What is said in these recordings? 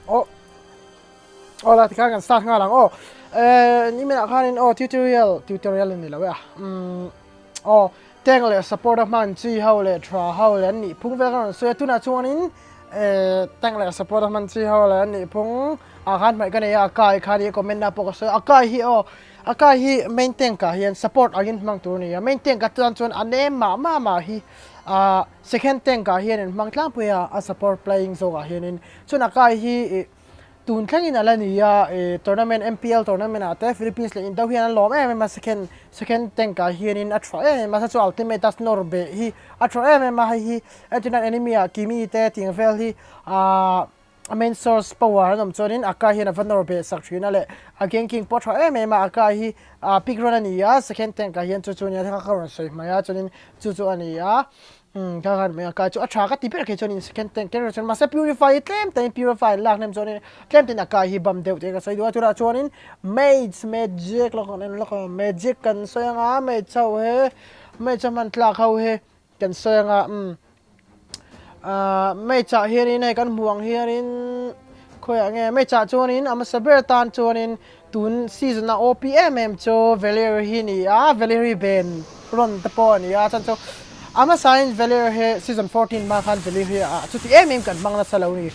oh ola tika kan start nga lang ni mena khanin tutorial ni lawa teng le support of man chi how le tra how le ni phung ve kan so tuna chuanin teng le support of man chi how le ni phung khan mai kan ya kai khani comment na po so akai hi maintain ka hian support agin mang tur ni maintain ka chuan ane ma hi second tank ka hian mang tlang puya a support playing zo ka hian chun akai hi tun thlangin ala ni ya tournament MPL tournament ate Philippines le indaw hian lawm ma second tank ka hian in atra ma sa ultimate as norbe hi atra ma hi eternal enemy a kimi te ting vel hi main source power nom chonin aka hian van norbe sakthina le a ganking potra ma aka hi pick run ani ya second tank ka hian chu nya tha ka ron soi ma ya chonin chu ani ya kagan me ka chu acha ka tiper ke chonin second tank ke chon ma se purify tlem time purify lak nem chonin tlem tin aka hi bam deu te ka sai dua chura chonin magic lo magic kan soyanga me chau he me chaman tla khau he kan soyanga me cha hianin ai kan muang hianin khoya nge me cha chonin ama saber tan chonin tun season na OPMM cho Valerie hini Valerie ben ron ta po ni chan cho ama sign Valerie he season 14 ma khan Valerie chuti MM kan mangla salo ni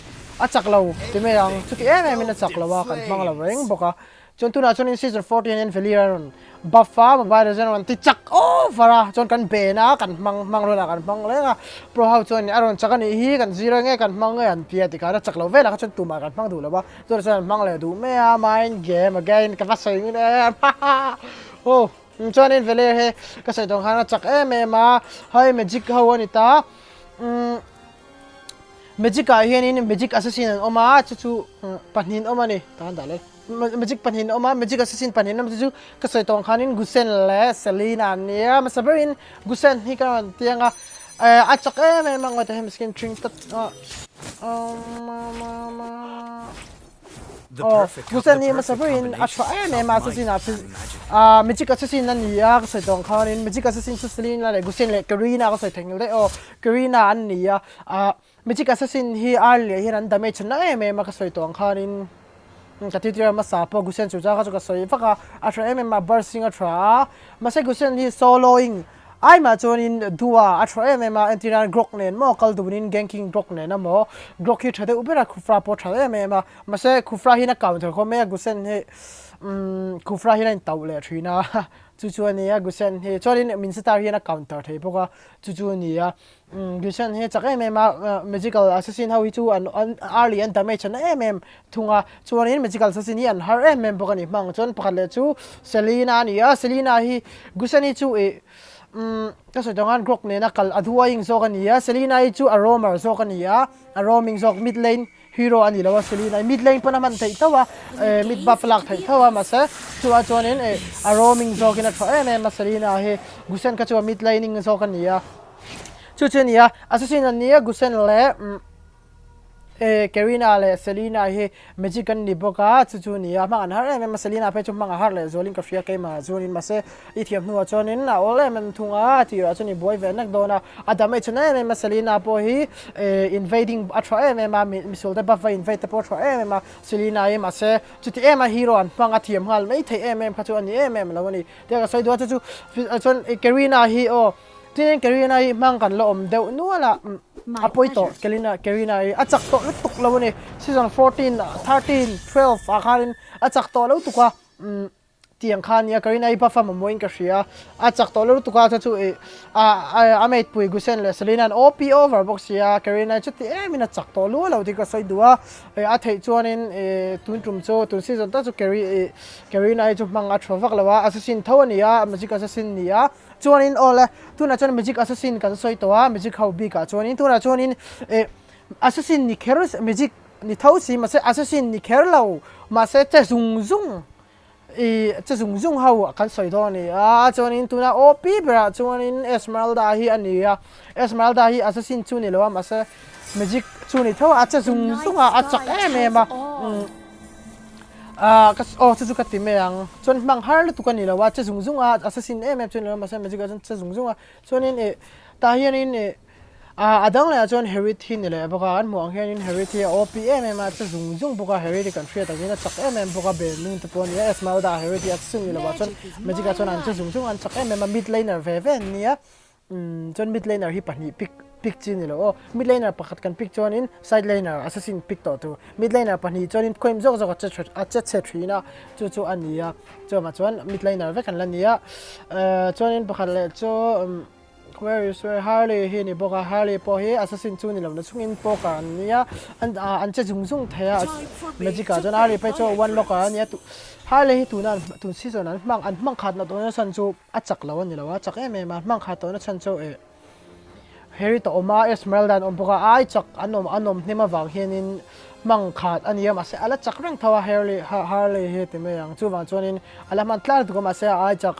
chaklo ti me yang chuti MM na chaklawa kan mangla reng boka chon tuna chonin season 14 en Valerie ron buffa mobile zen ti chak vara chon kan be na kan mang ro na kan mang le pro how chon aron chakani hi kan zero nge kan mang nge an pia ti ka chaklo ve la chon tu ma kan mang du la ba chon chon mang le du me mind game again ka va sai ni chon in vele he ka sai dong hana chak ma hai magic hawani ta magic a hian in magic assassin oma chu panin oma ni ta da le magic panin oma magic assassin panin nam chu ka sai tong khanin gusen le selina nia ma saberin gusen hi kan tianga a chak me mangot hem skin tring tat gusen ni ma saberin a chwa me ma assassin magic assassin ania ka sai tong khanin magic assassin selina le gusen le karina ka sai thengil de karina an nia magic assassin hi early hi ran damage na me ma ka sai tong khanin ka titira ma sa po gusen chu ja ka soi faka atra ma bursting atra ma se gusen hi soloing ai ma chonin dua atra ma antiran grok nen mo kal dunin ganking grok nen mo grok hi thade ubera khufra po thade ma se khufra hi na counter ko me gusen he khufra hi na taule thina chu ni ya gusen he chorin min star hi na counter thei poka chu ni ya gusen he chak ma magical assassin how chu an early and damage na thunga chorin magical assassin hi an har poka ni mang chon pakhale chu selina ni ya selina hi gusen hi chu ka so dongan grok ne na kal adhuaing zo kan ya selina hi chu aroma zo kan ya aroming zo mid lane hero ani lawa selina mid lane pa naman thei tawa mid buff lak thei tawa ma sa chu chonin aroming zo kina tha ma selina he gusen ka chu mid laning zo kan ya chu chen ya assassin an ya gusen le Karina le Selina he magic kan ni boka chu ni ma an har ma Selina pe chu manga har le zolin ka fria ke ma zonin ma se ithiam nu chonin na ole men thunga ti ra chuni boy ve nak dona adame chana ma Selina po hi invading atra ma misul de buff invade po tra ma Selina ma se chuti ma hero an manga thiam hal mai thei ka chu ani lawani te ka sai do chu chon Karina hi tin Karina hi mang kan lo deu nuala apoito Karina achak to lutuk lawani season 14 13 12 akharin achak to lo tuka tiang khan ya Karina i buff ma moin ka ria achak to lo tuka chu amate pui gusen le Selina OP over box ya Karina chuti mina chak to lo ti ka sai duwa a thei chuanin tun trum chu tun season ta chu Karina chu mang a trovak lawa assassin thawani ya magic assassin ni ya chuanin ole tuna chon magic assassin kan soi towa magic how big ka chuanin tuna chuanin assassin ni keros magic ni thausi ma se assassin ni kerlo ma se che zung che zung how kan soi do ni chuanin tuna op bra chuanin Esmeralda hi ania Esmeralda hi assassin chu ni lo ma se magic chu ni thawa che zung a chak ma chu ka ti me ang chon mang har tu kan ni lawa che zung assassin chon ma se magic chon che zung chuanin ta hianin adang le chuan heritage ni le boka an muang hian in heritage opm ma cha zung boka heritage country ta gina chak boka be nun te pon ya small da heritage sung ni le wa chuan magic chuan an cha zung an chak mid laner ve nia chuan mid laner hi pani pick chin ni lo mid laner pakhat kan pick chuan in side laner assassin pick to mid laner pani chuan in khoim zok a che thina chu ania ma chuan mid laner ve kan la nia chuan in pakhat le chu where Harley here ni boka Harley po he assassin chu ni lo na chungin poka nia an che zung thaya magic ka jon Harley pe chu one loka nia tu Harley hi tu season an mang khat na to na san chu a chak lo ni lo wa chak ma mang khat to na chan chu Harry to oma Esmeralda on boka ai chak anom hema wang hianin mang khat ania ma se ala chak rang thawa Harley he te me yang chu wang chuanin ala man tlar du ma se ai chak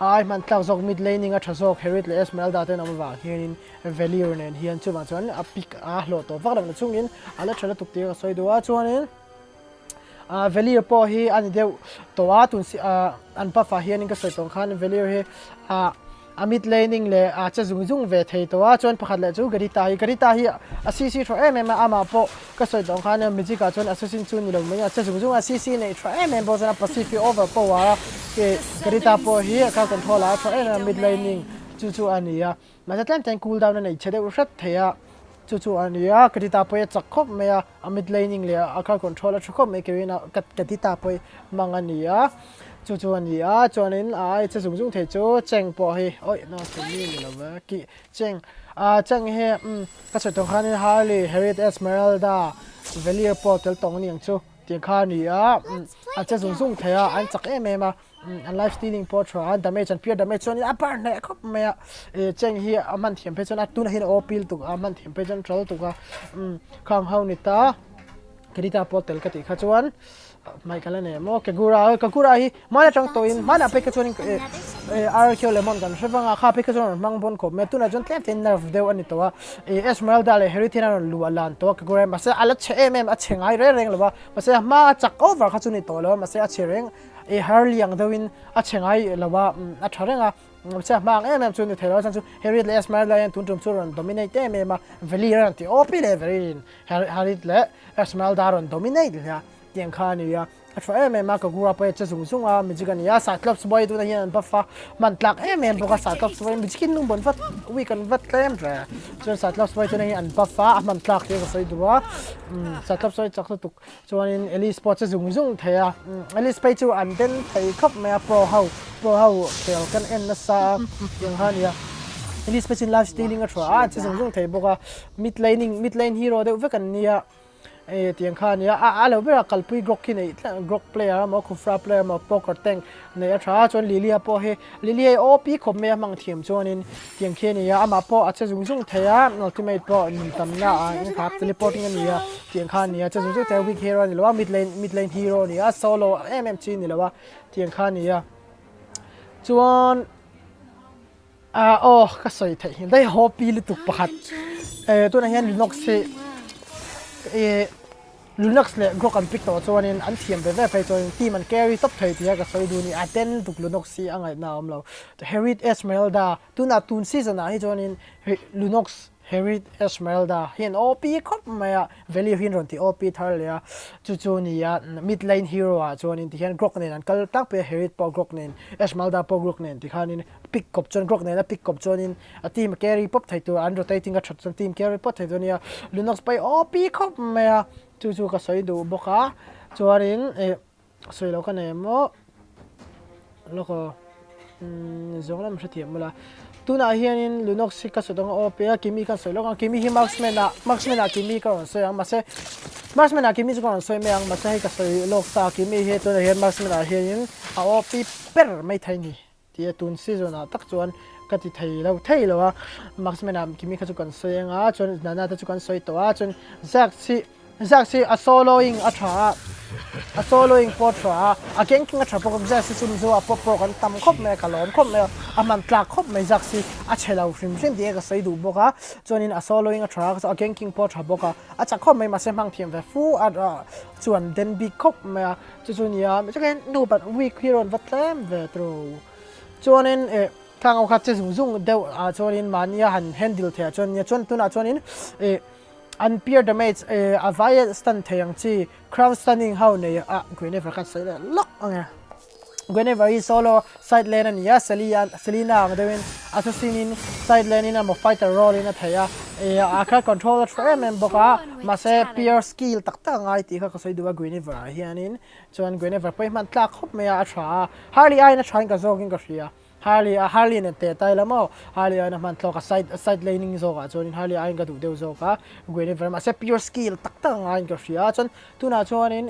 ai man tlar zok mid laning a thazok Harry le Esmeralda te nam wang hianin value nen hian chu wang chuan a pick a hlo to wak lang chungin ala thala tuk te soi do a chuanin value po hi ani deu to a tun si an pa fa hianin ka soi tong khan value he mid laning le cha zung ve thei to a chuan pakhat le chu garita hi cc tro ama po ka soi dong khan magic ka chuan assassin chu ni lo me cha zung cc nei tro bo zana pacific over po wa ke garita po hi ka control a tro mid laning chu ania ma ta time cool down nei chede u shat theya chu ania garita po chak khop me a mid laning le a ka control a thkhop me ke na garita po mangania chu ania chuanin ai cha zung the chu cheng po hi oi no chumi ni lo ki cheng he ka se tong khan Harley Heritage Esmeralda Valier Portal tong niang chu ti kha ni a cha zung the an chak ma an life stealing portrait damage and pure damage chuan a par ne khop me cheng hi a man thiam pe chuan tu na hin opil tu a man thiam pe chuan tral tu ka khang hau ni ta Kerita Portal ka ti kha chuan mai kala ne mo kagura hi mana chang to in mana pe ka chuan archeo lemon kan hrewanga kha pe ka chuan mang bon ko me tuna jon tlem tin nerve deu ani to Esmeralda le heritage an lu alan to kagura ma se ala che a chengai reng lowa ma se ma chak over kha chuni to lo ma se a chereng Harley yang dewin a chengai lowa a tharenga cha mang chuni thelo chan chu heritage le Esmeralda yan tun chu ron dominate ma valier ti opile verin heritage le Esmeralda ron dominate ya tiang kha ni ya atwa ma ka gura pa cha zung a mi jigan ya sa clubs boy tu na hian ba fa man tlak boka sa clubs boy mi jikin nung bon fat we kan vat tlem ra so sa clubs boy tu na hian ba fa man tlak te sai duwa sa clubs boy chak tuk chuan Ellie Sport cha zung thaya Ellie Sport chu an den thai khop me pro how tel kan en na sa tiang kha ni ya Ellie Sport in live stealing atwa cha zung thai boka mid lane hero de vekan ni ya tiang kha ni a lo bera kalpui grok ki nei grok player mo khufra player mo poker tank nei a tha chon lilia po he lilia op khom me mang thiam chonin tiang khe ni ya ama po acha zung theya ultimate po ni tamna in kha teleporting ni ya tiang kha ni acha zung the weak hero ni lo mid lane hero ni a solo mmc ni lo tiang kha ni ya chuan ka soi thei dai hopi li tuk pakhat tu na hian linok se Linux le grok an pick to chuanin an thiam ve fe chuan team an carry top thei tia ka soi du ni aten tuk Linux si angai na amlo Heritage Esmeralda tuna tun season a hi chuanin Linux Heritage Esmeralda hian op khop maya value hin ron ti op thar le chu ni ya mid lane hero a chuanin ti hian grok nen an kal tak pe Heritage po grok nen Esmeralda po grok nen ti khanin pick up chon grok nen a pick up chonin a team carry pop thei tu an rotating a thot team carry pop thei tu ni Linux pai op khop maya chu ka soi du boka chuarin soi lo ka ne mo loko zonglam thatiam mala tuna hianin Linux ka sodong op kimi ka soi lo ka kimi hi marksman a kimi ka soi ang mase marksman a kimi ka soi me ang mase ka soi lok ta kimi he tuna hian marksman a hianin a op per mai thaini ti tun season a tak chuan ka ti thei lo marksman a kimi ka chu kan soi anga chon nana ta chu kan soi to a chon Exactly a soloing portra a ganking a trapo of Zaxi Sunzo a pop and tam cop me a lawm cop me a man clack cop me Zaxi a cello from Diego Saidu Boca joining a soloing a track a ganking portra boca a chacom me masemang team the full at to and then be cop me to Junia again no but weak here on the clam the throw joining thang au khat che zung deu a chuanin mania han handle the chuan nia chuan tuna chuanin unpeer damage a vai stun theyang chi crown stunning how nei a Guinevere khat sai lock anga Guinevere solo side lane and ya Selena ang dewin assassin in side lane in a fighter role in a thaya a kha control frame and boka mase peer skill takta ngai ti kha kasoi duwa Guinevere hianin chuan Guinevere poi man tlak khop me a tha Harley ai na thain ka zogin ka hria Harley ne te tai lamo Harley ai na man tloka side laning zoga chuan Harley ai ka du deu zoga Guinevere mase peer skill takta ngai ka hria chuan tuna chuan in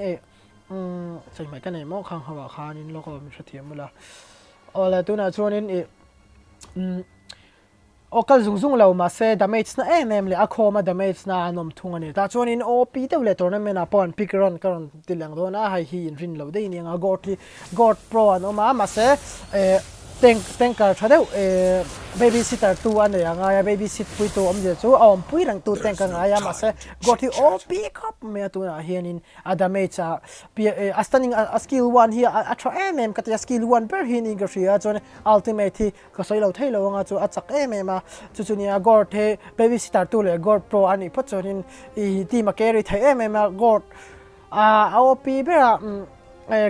ใช่ไหมกันไหนมองข้างหัวขานินแล้วก็มีเสถียรมั้งล่ะอะไรตัวน่ะช่วงนี้โอเคซุ่งเรามาเซดามจน่ะเลยอะคอมาดามจน่ะนมทุ่งอันนี้แต่ช่วงนี้โอปีเตอร์เลยตัวนั้นไม่น่าปอนพิกรอนกันติดหลังตัวน่ะให้ฮีนรินเราได้เนี่ยกอดโปรอันออกมาเซเต็งกันชาเดวbabysitter ตัวอันนี้ไง babysit ปุยตัวอมเดียวจู่ปุยหลังตัวเต็งกันไงมาเซกอดที่โอปีครับเมื่อตัวน่ะเฮียนินอะดามจอ่ะอัสตันนิงสกิลวันเฮียอัตราก็จะสกิลวันเปอร์ฮินิงก็เสียจน ultimate ที่ก็ใส่เราเท่เราไงจู่อัดจักมาจู่เนี่ยกอดที่ babysitter ตัวเลยกอด pro อันนี้พัชรินที่มา carry เท่มากอดเอาปีเบอร์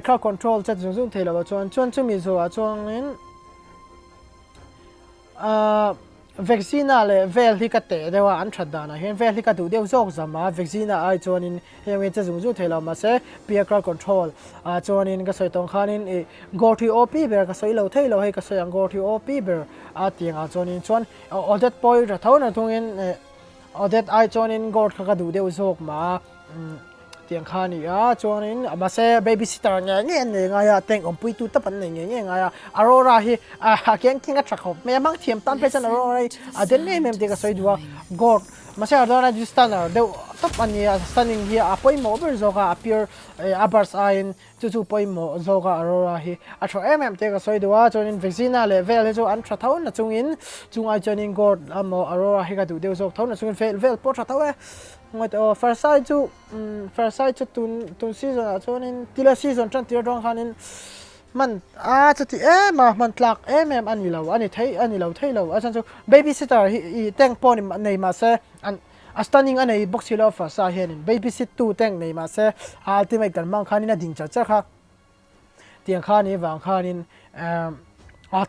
เข้า control จะจุ่มเท่เราจนจะมีส่วนจนนี้vaccine เลยเวลที่กัดเตะได้ว่าอันชัดดานะเห็นเวลที่กัดดูเดียวโจกจะมา vaccine ไอจวนินเห็นจะจุ่มเทเรามาเสเปียก control จวนินก็ใส่ตรงขานินgo to op เบอร์ก็ใส่เราเทเราให้ก็ใส่ยัง go to op เบอร์เตียงจวนินชวนอเดตปอยจะเท่านั้นตรงนี้อเดตไอจวนิน go กัดดูเดียวโจกมาเตียงขานี่จวนนี้มาเซ babysitter เนี่ยไงเต็งอมปุยตุตับปันเนี่ยไงอารอราฮีganking ก็ชักเขาแม่บางทีมตันเพชรอารอราเดนเนี่ยมันเด็กก็สวยดูว่ากอดมาเซอารอราดิสตันเดี๋ยวตับปันเนี่ย stunning ฮีปอยโมเบอร์โซกา appear บัสไอน์จู่ปอยโมโซกาอารอราฮีชัวเด็กก็สวยดูว่าจวนนี้ vaccine เลยเวลจู่อันชัดเท่านั้นจุงไอจวนนี้กอดโมอารอราฮีก็ดูเดี๋ยวโซกเท่านั้นจุงเวลปอดชัดเท่างั้นfirst side จู่ตุน season จวนนี้ทีละ season จันทีละดวงขันินมันจะที่มันหลักอันนี้เราอันนี้เราอาจารย์จู่ babysitter แต่งปอนในมาเซอันstunning อันนี้ box เรา first side เห็น babysit ตู้แต่งในมาเซultimate กันมังขันินดิ่งจัดจ้ะค่ะเตียงขันินวางขันิน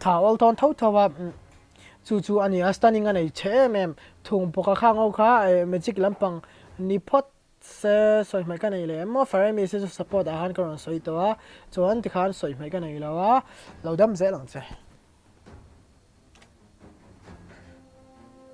ถ้า all ตอนเท่าว่าจู่อันนี้ stunning อันนี้เช่ทุ่งปกข้างเอาค่ะmagic ลำปังนิพดเสสวยไหมกันนี่เลยมั่วฟาร์มีเสส support อาหารกระนั้นสวยตัวจวนที่ขานสวยไหมกันนี่แล้วเราดำเสียหลังเสีย